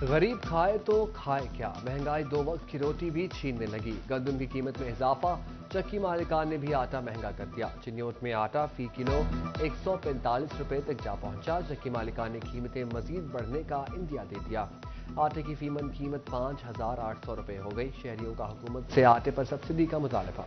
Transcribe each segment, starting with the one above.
गरीब खाए तो खाए क्या, महंगाई दो वक्त की रोटी भी छीनने लगी। गंदम की कीमत में इजाफा, चक्की मालिकान ने भी आटा महंगा कर दिया। चिन्योट में आटा फी किलो 145 रुपए तक जा पहुंचा। चक्की मालिकान ने कीमतें मजीद बढ़ने का इंदिया दे दिया। आटे की फीमन कीमत 5,800 रुपए हो गई। शहरियों का हुकूमत से आटे पर सब्सिडी का मुतालबा।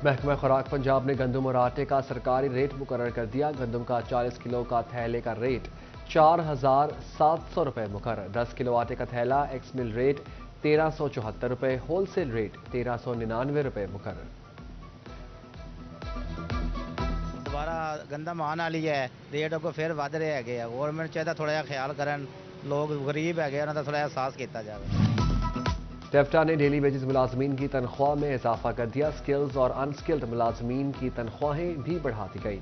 महकमा खुराक पंजाब ने गंदम और आटे का सरकारी रेट मुकर्रर कर दिया। गंदम का 40 किलो का थैले का रेट 4,700 रुपए मुकर्रर। 10 किलो आटे का थैला एक्स मिल रेट 1,374 रुपए, होलसेल रेट 1,399 रुपए मुकर्रर। दोबारा गंदम आने वाली है, रेट अगो फिर वध रहे है। गवर्नमेंट चाहता थोड़ा जिहा ख्याल करन, लोग गरीब है उन्होंने थोड़ा एहसास किया जाए। टेफ्टा ने डेली वेजेस मुलाजमीन की तनख्वाह में इजाफा कर दिया। स्किल्स और अनस्किल्ड मुलाजमीन की तनख्वाहें भी बढ़ा दी गई।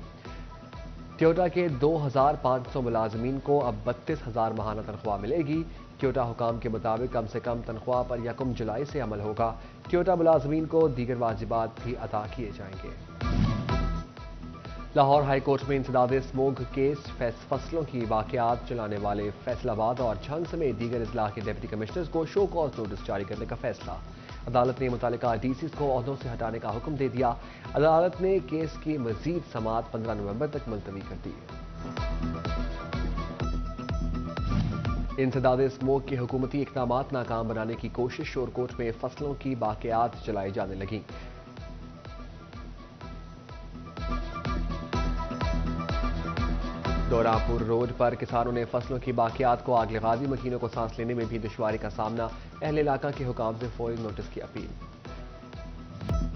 ट्योटा के 2,500 मुलाजमीन को अब 32,000 माहाना तनख्वाह मिलेगी। ट्योटा हुकाम के मुताबिक कम से कम तनख्वाह पर 1 जुलाई से अमल होगा। ट्योटा मुलाजमीन को दीगर वाजिबात भी अदा किए जाएंगे। लाहौर हाई कोर्ट में इंसदाद स्मोग केस फसलों की वाकयात चलाने वाले फैसलाबाद और झंग समेत दीगर अजला के डिप्टी कमिश्नर्स को शो कॉज नोटिस जारी करने का फैसला। अदालत ने मुतालिका डीसीज को ओहदों से हटाने का हुक्म दे दिया। अदालत ने केस की मजीद समाअत 15 नवंबर तक मुलतवी कर दी। इंसदाद स्मोग के हुकूमती इक़दामात नाकाम बनाने की कोशिश। शोरकोट में फसलों की वाकयात चलाई जाने लगी। दोरापुर रोड पर किसानों ने फसलों की बाकियात को आग लगा दी। मकीनों को सांस लेने में भी दुश्वारी का सामना। अहले इलाका के हुकाम से फौरी नोटिस की अपील।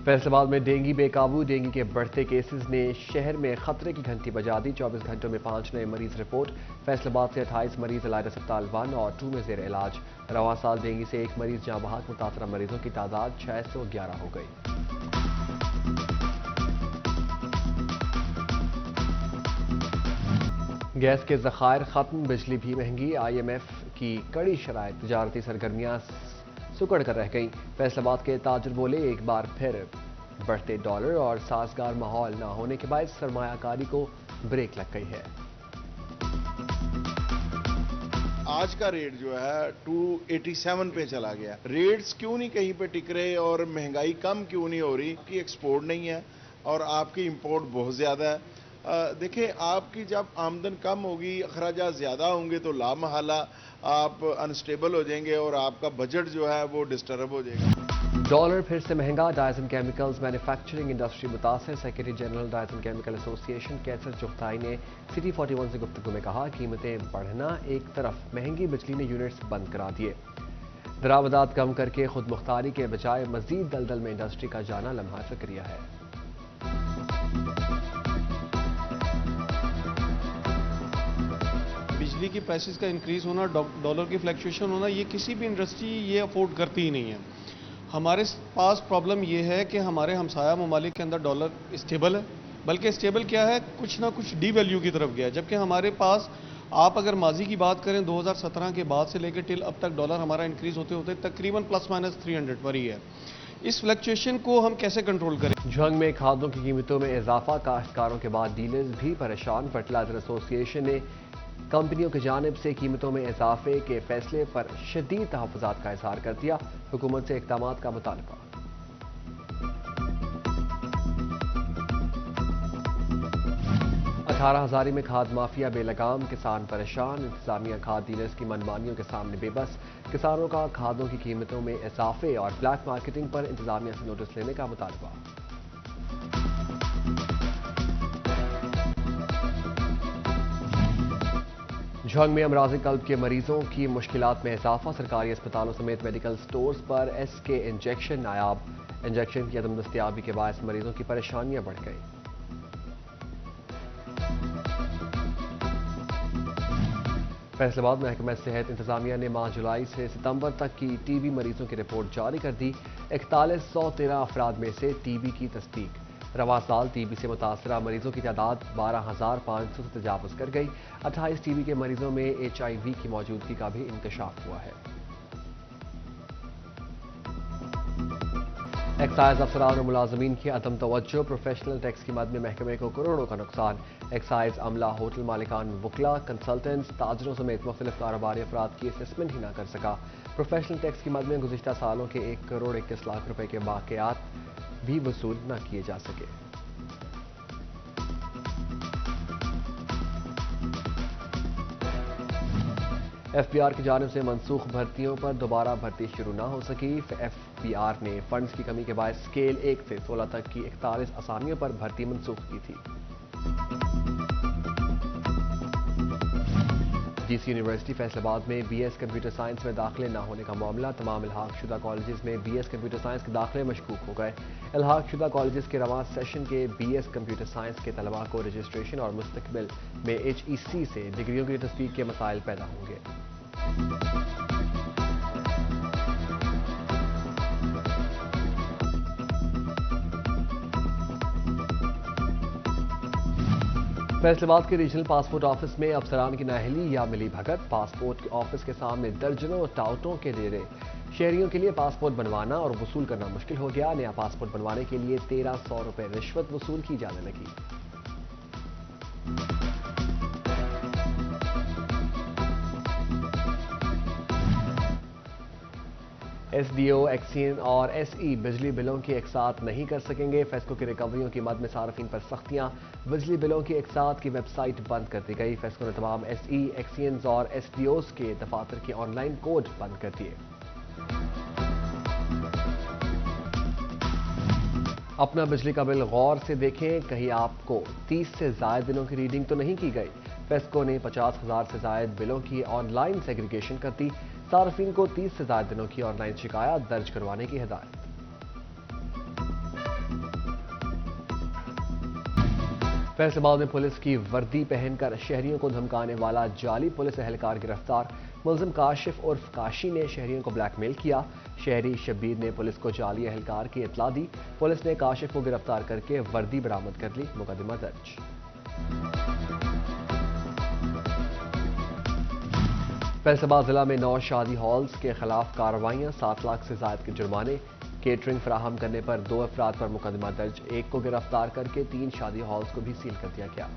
फैसलाबाद में डेंगू बेकाबू। डेंगू के बढ़ते केसेस ने शहर में खतरे की घंटी बजा दी। 24 घंटों में 5 नए मरीज रिपोर्ट। फैसलाबाद से 28 मरीज इलाज अस्पताल 1 और 2 में जेर इलाज। रवां साल डेंगू से 1 मरीज जहां बहाक मुतासरा मरीजों की तादाद 611 हो गई। गैस के ज़खायर खत्म, बिजली भी महंगी। IMF की कड़ी शराइत, तजारती सरगर्मियां सुकड़ कर रह गई। फैसलाबाद के ताजर बोले, एक बार फिर बढ़ते डॉलर और साजगार माहौल न होने के बाद सरमायाकारी को ब्रेक लग गई है। आज का रेट जो है 287 पे चला गया। रेट्स क्यों नहीं कहीं पे टिक रहे और महंगाई कम क्यों नहीं हो रही? कि एक्सपोर्ट नहीं है और आपकी इंपोर्ट बहुत ज्यादा है। देखिए, आपकी जब आमदन कम होगी, अखराजात ज्यादा होंगे तो लामहला आप अनस्टेबल हो जाएंगे और आपका बजट जो है वो डिस्टर्ब हो जाएगा। डॉलर फिर से महंगा। Dyes and chemicals manufacturing industry मुतासर। Secretary general dyes and chemical association Qaiser Chughtai ने सिटी 41 से गुफ्तगू में कहा, कीमतें बढ़ना एक तरफ, महंगी बिजली ने यूनिट्स बंद करा दिए। दरामदात कम करके खुद मुख्तारी के बजाय मजीद दलदल में इंडस्ट्री का जाना लम्हा फिक्रिया है। बिजली की प्राइसेस का इंक्रीज होना, डॉलर की फ्लक्चुएशन होना, ये किसी भी इंडस्ट्री ये अफोर्ड करती ही नहीं है। हमारे पास प्रॉब्लम ये है कि हमारे हमसाया ममालिक के अंदर डॉलर स्टेबल है, बल्कि स्टेबल क्या है, कुछ ना कुछ डी वैल्यू की तरफ गया। जबकि हमारे पास, आप अगर माजी की बात करें 2017 के बाद से लेकर टिल अब तक डॉलर हमारा इंक्रीज होते होते तकरीबन ±300 पर ही है। इस फ्लक्चुएशन को हम कैसे कंट्रोल करें? झंग में खादों की कीमतों में इजाफा, काश्तकारों के बाद डीलर्स भी परेशान। फर्टिलाइजर एसोसिएशन ने कंपनियों की जानिब से कीमतों में इजाफे के फैसले पर शदीद तहफ़्फ़ुज़ात का इज़हार कर दिया। हुकूमत से इक़दामात का मुतालबा। 18,000 में खाद माफिया बेलगाम, किसान परेशान। इंतजामिया खाद डीलर्स की मनमानियों के सामने बेबस। किसानों का खादों की कीमतों में इजाफे और ब्लैक मार्केटिंग पर इंतजामिया से नोटिस लेने का मुतालबा। झंग में अमराज़ कल्ब के मरीजों की मुश्किलात में इजाफा। सरकारी अस्पतालों समेत मेडिकल स्टोर्स पर SK इंजेक्शन नायाब। इंजेक्शन की अदम दस्तयाबी के बायस मरीजों की परेशानियां बढ़ गई। फैसलाबाद महकमा सेहत इंतजामिया ने माह जुलाई से सितंबर तक की TB मरीजों की रिपोर्ट जारी कर दी। 4113 अफराद में से TB की तस्दीक। रवां साल TB से मुतासरा मरीजों की तादाद 12,500 से तजावुज कर गई। 28 TB के मरीजों में HIV की मौजूदगी का भी इंकशाफ हुआ है। एक्साइज अफसरान और मुलाजमीन की अदम तवज्जो, प्रोफेशनल टैक्स की मद में महकमे को करोड़ों का नुकसान। एक्साइज अमला, होटल मालिकान, वकला, कंसल्टेंट्स, ताजरों समेत मुख्तलिफ कारोबारी अफराद की असेसमेंट ही ना कर सका। प्रोफेशनल टैक्स की मद में गुज़िश्ता सालों के 1 करोड़ 21 लाख रुपए के बाक़ियात भी वसूल न किए जा सके। FBR की जानिब से मनसूख भर्तियों पर दोबारा भर्ती शुरू न हो सकी। FBR ने फंड्स की कमी के बाद स्केल 1 से 16 तक की 41 असामियों पर भर्ती मनसूख की थी। GC यूनिवर्सिटी फैसलाबाद में BS कंप्यूटर साइंस में दाखिले न होने का मामला। तमाम इल्हाक शुदा कॉलेजेस में BS कंप्यूटर साइंस के दाखिले मशकूक हो गए। इल्हाक शुदा कॉलेजेस के रवां सेशन के BS कंप्यूटर साइंस के तलबा को रजिस्ट्रेशन और मुस्तकबिल में HEC से डिग्रियों की तस्दीक के मसाइल पैदा होंगे। फैसलाबाद के रीजनल पासपोर्ट ऑफिस में अफसरान की नाअहली या मिली भगत। पासपोर्ट ऑफिस के सामने दर्जनों टाउटों के डेरे। शहरियों के लिए पासपोर्ट बनवाना और वसूल करना मुश्किल हो गया। नया पासपोर्ट बनवाने के लिए 1300 रुपए रिश्वत वसूल की जाने लगी। SDO, एक्सियन और SE बिजली बिलों की एक साथ नहीं कर सकेंगे। फेस्को की रिकवरियों की मद में सार्फिन पर सख्तियां। बिजली बिलों की एक साथ की वेबसाइट बंद कर दी गई। फेस्को ने तमाम SE, एक्सियंस और SDOs के दफातर के ऑनलाइन कोड बंद कर दिए। अपना बिजली का बिल गौर से देखें, कहीं आपको 30 से ज्यादा दिनों की रीडिंग तो नहीं की गई। फेस्को ने 50,000 से ज्यादा बिलों की ऑनलाइन सेग्रीगेशन कर दी। सार्फिन को 30 से ज्यादा दिनों की ऑनलाइन शिकायत दर्ज करवाने की हिदायत। फैसलाबाद में पुलिस की वर्दी पहनकर शहरियों को धमकाने वाला जाली पुलिस एहलकार गिरफ्तार। मुलजिम काशिफ उर्फ काशी ने शहरियों को ब्लैकमेल किया। शहरी शब्बीर ने पुलिस को जाली एहलकार की इत्तला दी। पुलिस ने काशिफ को गिरफ्तार करके वर्दी बरामद कर ली। मुकदमा दर्ज। फैसलाबाद जिला में 9 शादी हॉल्स के खिलाफ कार्रवाइयां। 7 लाख से ज्यादा के जुर्माने। केटरिंग फराहम करने पर 2 अफराद पर मुकदमा दर्ज। 1 को गिरफ्तार करके 3 शादी हॉल्स को भी सील कर दिया गया।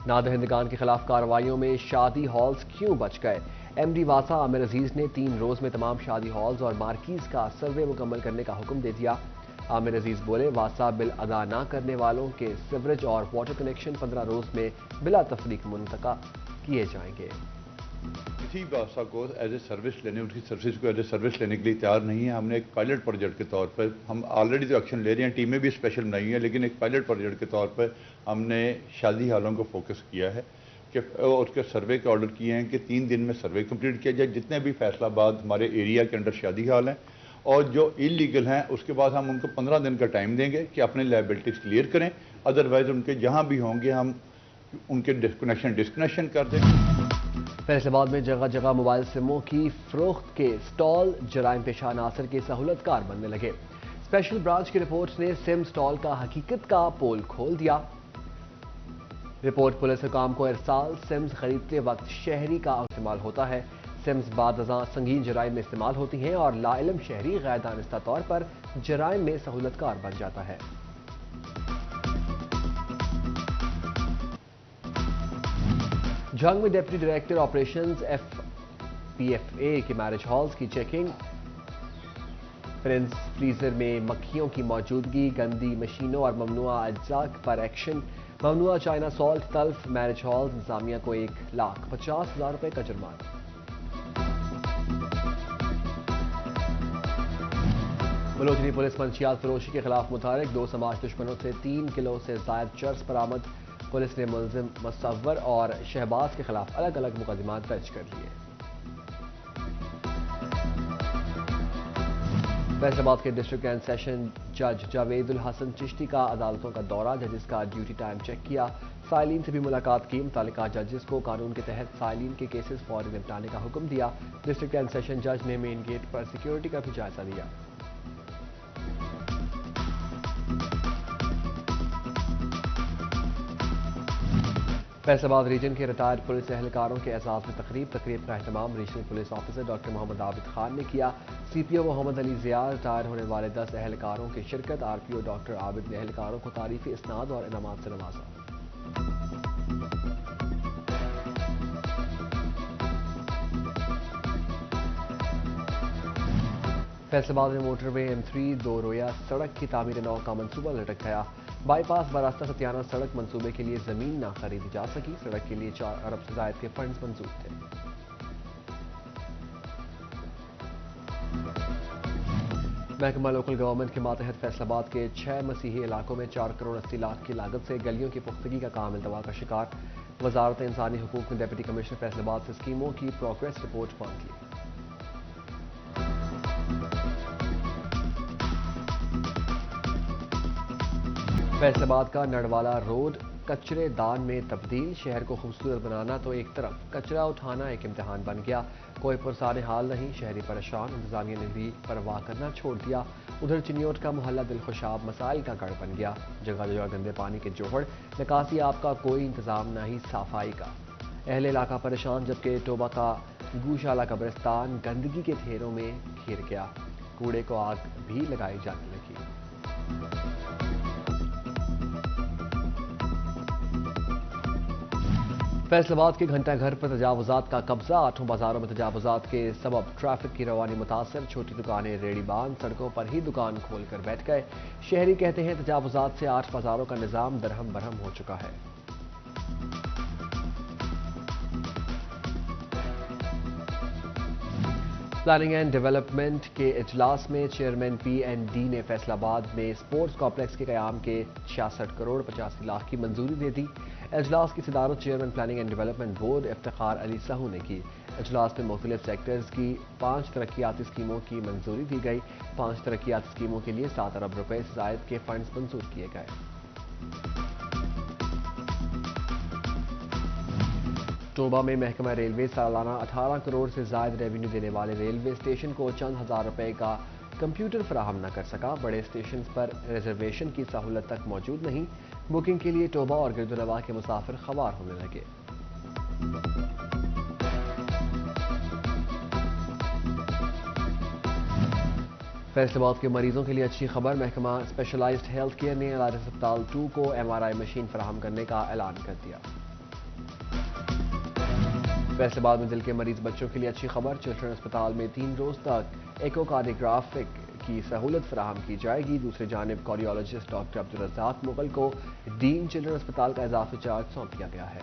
नादहिंदगान के खिलाफ कार्रवाइयों में शादी हॉल्स क्यों बच गए। MD वासा आमिर अजीज ने 3 रोज में तमाम शादी हॉल्स और मार्कीज का सर्वे मुकम्मल करने का हुक्म दे दिया। आमिर अजीज बोले, वासा बिल अदा न करने वालों के सीवरेज और वाटर कनेक्शन 15 रोज में बिला तफरीक मुंतका किए जाएंगे। किसी वासा को एज ए सर्विस लेने, उनकी सर्विस को एज ए सर्विस लेने के लिए तैयार नहीं है। हमने एक पायलट प्रोजेक्ट के तौर पर, हम ऑलरेडी तो एक्शन ले रहे हैं, टीमें भी स्पेशल बनाई हैं, लेकिन एक पायलट प्रोजेक्ट के तौर पर हमने शादी हॉलों को फोकस किया है कि उसके सर्वे के ऑर्डर किए हैं कि 3 दिन में सर्वे कंप्लीट किया जाए। जितने भी फैसलाबाद हमारे एरिया के अंदर शादी हॉल हैं और जो इलीगल हैं, उसके बाद हम उनको 15 दिन का टाइम देंगे कि अपने लायबिलिटीज क्लियर करें। अदरवाइज उनके जहां भी होंगे हम उनके डिस्कनेक्शन कर दें। फैसलाबाद में जगह जगह मोबाइल सिमों की फरोख्त के स्टॉल जराइम पेशा नासर के सहूलतकार बनने लगे। स्पेशल ब्रांच की रिपोर्ट ने सिम स्टॉल का हकीकत का पोल खोल दिया। रिपोर्ट पुलिस हुकाम को इरसाल। सिम्स खरीदते वक्त शहरी का इस्तेमाल होता है। सिम्स बादअज़ां संगीन जराइम में इस्तेमाल होती हैं और लाइलम शहरी गैर दानिस्ता तौर पर जराइम में सहूलतकार बन जाता है। जंग में डिप्टी डायरेक्टर ऑपरेशंस FPFA के मैरिज हॉल्स की चेकिंग। फ्रीजर में मक्खियों की मौजूदगी, गंदी मशीनों और ममनुआ अज्जा पर एक्शन। ममनुआ चाइना सॉल्ट तल्फ। मैरिज हॉल्स इंतजामिया को 1,50,000 रुपए का जुर्माना। बलोचनी पुलिस मंशियात फरोशी के खिलाफ मुतहरिक। 2 समाज दुश्मनों से 3 किलो से जायद चर्स बरामद। पुलिस ने मुलजिम मुसव्वर और शहबाज के खिलाफ अलग अलग मुकदमात दर्ज कर लिए। फैसलाबाद के डिस्ट्रिक्ट एंड सेशन जज जावेदुल हसन चिश्ती का अदालतों का दौरा। जजेस का ड्यूटी टाइम चेक किया। साइलिन से भी मुलाकात की। मुतालिका जजेस को कानून के तहत साइलिन के केसेस फौरी निपटाने का हुक्म दिया। डिस्ट्रिक्ट एंड सेशन जज ने मेन गेट पर सिक्योरिटी का भी जायजा लिया। فیصل آباد ریجن کے ریٹائرڈ پولیس اہلکاروں کے اعزاز میں تقریب کا اہتمام ریجنل پولیس آفیسر ڈاکٹر محمد عابد خان نے کیا. سی پی او محمد علی ضیاء، ریٹائر ہونے والے 10 اہلکاروں کی شرکت. آر پی او ڈاکٹر عابد نے اہلکاروں کو تعریفی اسناد اور انعامات سے نوازا. فیصل آباد میں موٹر وے M3 دو رویہ سڑک کی تعمیر نو کا منصوبہ لٹک گیا. بائی پاس براستہ ستیانہ سڑک منصوبے کے لیے زمین نہ خریدی جا سکی. سڑک کے لیے 4 ارب سے زائد کے فنڈز منظور تھے. محکمہ لوکل گورنمنٹ کے ماتحت فیصل آباد کے 6 مسیحی علاقوں میں 4 کروڑ 80 لاکھ کی لاگت سے گلیوں کی پختگی کا کام التوا کا شکار. وزارت انسانی حقوق نے ڈپٹی کمشنر فیصل آباد سے اسکیموں کی پروگریس رپورٹ مانگ لی. فیصل آباد کا نڑوالا روڈ کچرے دان میں تبدیل. شہر کو خوبصورت بنانا تو ایک طرف، کچرا اٹھانا ایک امتحان بن گیا. کوئی پرسان حال نہیں، شہری پریشان. انتظامیہ نے بھی پرواہ کرنا چھوڑ دیا. ادھر چنیوٹ کا محلہ دلخوشاب مسائل کا گڑھ بن گیا. جگہ جگہ گندے پانی کے جوہڑ، نکاسی آب کا کوئی انتظام نہ ہی صفائی کا. اہل علاقہ پریشان، جبکہ ٹوبہ کا گوشالہ قبرستان گندگی کے ڈھیروں میں گھیر گیا. کوڑے کو آگ بھی لگائی جانے لگی. فیصل آباد کے گھنٹہ گھر پر تجاوزات کا قبضہ. 8 بازاروں میں تجاوزات کے سبب ٹریفک کی روانی متاثر. چھوٹی دکانیں ریڑھی باندھ سڑکوں پر ہی دکان کھول کر بیٹھ گئے. شہری کہتے ہیں تجاوزات سے 8 بازاروں کا نظام درہم برہم ہو چکا ہے. پلاننگ اینڈ ڈیولپمنٹ کے اجلاس میں چیئرمین PND نے فیصل آباد میں اسپورٹس کمپلیکس کے قیام کے 66 کروڑ 85 لاکھ کی منظوری دے دی. اجلاس کی صدارت chairman planning and development board Iftikhar Ali Sahu نے کی. اجلاس میں مختلف سیکٹرز کی 5 ترقیاتی اسکیموں کی منظوری دی گئی. 5 ترقیاتی اسکیموں کے لیے 7 ارب روپے سے زائد کے فنڈز منظور کیے گئے. ٹوبہ میں محکمہ ریلوے سالانہ 18 کروڑ سے زائد ریونیو دینے والے ریلوے اسٹیشن کو چند ہزار روپے کا کمپیوٹر فراہم نہ کر سکا. بڑے اسٹیشنز پر ریزرویشن کی سہولت تک موجود نہیں. بکنگ کے لیے ٹوبہ اور گرد و نواح کے مسافر خوار ہونے لگے. فیصل آباد کے مریضوں کے لیے اچھی خبر. محکمہ اسپیشلائزڈ ہیلتھ کیئر نے علاج ہسپتال 2 کو MRI مشین فراہم کرنے کا اعلان کر دیا. فیصل آباد میں دل کے مریض بچوں کے لیے اچھی خبر. چلڈرن اسپتال میں 3 روز تک ایکوکارڈیوگرافک کی سہولت فراہم کی جائے گی. دوسری جانب کارڈیولوجسٹ ڈاکٹر عبدالرزاق مغل کو ڈین چلڈرن اسپتال کا اضافی چارج سونپ دیا گیا ہے.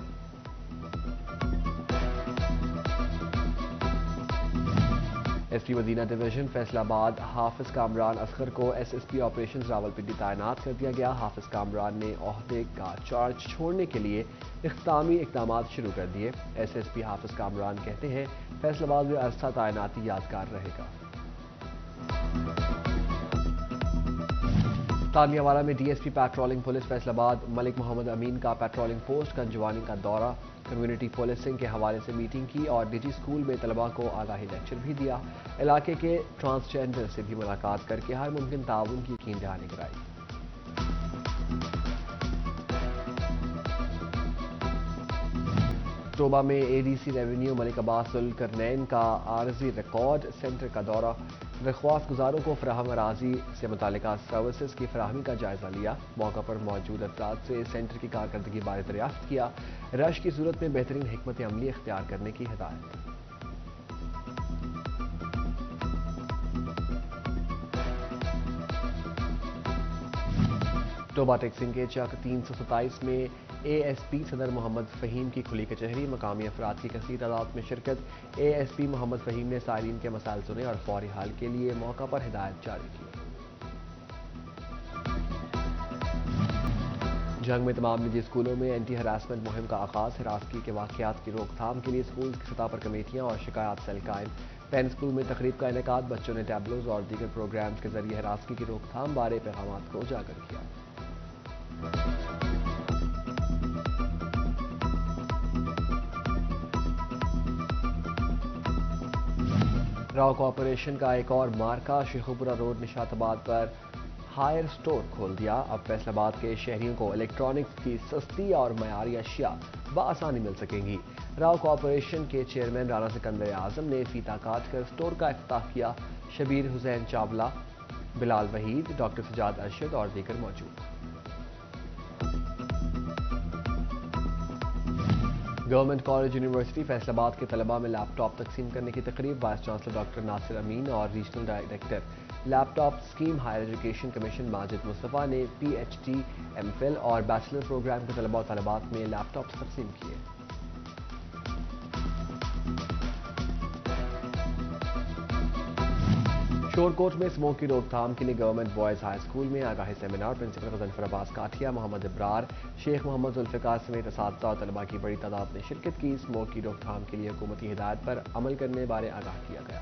ایس پی مدینہ ڈویژن فیصل آباد حافظ کامران اصغر کو SSP آپریشنز راولپنڈی تعینات کر دیا گیا. حافظ کامران نے عہدے کا چارج چھوڑنے کے لیے اختتامی اقدامات شروع کر دیے. SSP حافظ کامران کہتے ہیں فیصل آباد میں عرصہ تعیناتی یادگار رہے گا. تانیہ والا میں DSP پیٹرولنگ پولیس فیصل آباد ملک محمد امین کا پیٹرولنگ پوسٹ گنجوانی کا دورہ. کمیونٹی پولیسنگ کے حوالے سے میٹنگ کی اور ڈی اسکول میں طلباء کو آگاہی لیکچر بھی دیا. علاقے کے ٹرانسجینڈر سے بھی ملاقات کر کے ہر ممکن تعاون کی یقین دہانی کرائی. ٹوبہ میں ADC ریونیو ملک عباس الکرنین کا عارضی ریکارڈ سینٹر کا دورہ. درخواست گزاروں کو فراہم اراضی سے متعلقہ سروسز کی فراہمی کا جائزہ لیا. موقع پر موجود افراد سے سینٹر کی کارکردگی بارے دریافت کیا. رش کی صورت میں بہترین حکمت عملی اختیار کرنے کی ہدایت. ٹوبہ ٹیکسنگ کے چک 327 میں ASP صدر محمد فہیم کی کھلی کچہری. مقامی افراد کی کثیر تعداد میں شرکت. ASP محمد فہیم نے سائلین کے مسائل سنے اور فوری حل کے لیے موقع پر ہدایت جاری کی. جنگ میں تمام نجی اسکولوں میں اینٹی ہراسمنٹ مہم کا آغاز. ہراسگی کے واقعات کی روک تھام کے لیے اسکول کی سطح پر کمیٹیاں اور شکایات سیل قائم. پین اسکول میں تقریب کا انعقاد. بچوں نے ٹیبلوز اور دیگر پروگرامز کے ذریعے ہراسگی کی روک تھام بارے پیغامات کو اجاگر کیا. راؤ کارپوریشن کا ایک اور مارکہ. شیخوپورہ روڈ نشات آباد پر ہائر اسٹور کھول دیا۔ اب فیصل آباد کے شہریوں کو الیکٹرانکس کی سستی اور معیاری اشیاء بآسانی مل سکیں گی۔ راؤ کارپوریشن کے چیئرمین رانا سکندر اعظم نے فیتا کاٹ کر اسٹور کا افتتاح کیا۔ شبیر حسین چاولہ، بلال وحید، ڈاکٹر سجاد ارشد اور دیگر موجود۔ گورنمنٹ کالج یونیورسٹی فیصل آباد کے طلباء میں لیپ ٹاپ تقسیم کرنے کی تقریب۔ Vice chancellor doctor Nasir Amin اور regional director laptop scheme higher education commission Majid Mustafa نے P H D, M Phil اور بیچلر پروگرام کے طلباء و طالبات میں لیپ ٹاپ تقسیم کیے۔ شورکوٹ میں اسموک کی روک تھام کے لیے گورنمنٹ بوائز ہائی اسکول میں آگاہی سیمینار۔ پرنسپل غضنفر عباس کاٹھیا، محمد ابرار، شیخ محمد ذوالفقار سمیت اساتذہ اور طلباء کی بڑی تعداد نے شرکت کی۔ اسموک کی روک تھام کے لیے حکومتی ہدایت پر عمل کرنے بارے آگاہ کیا گیا۔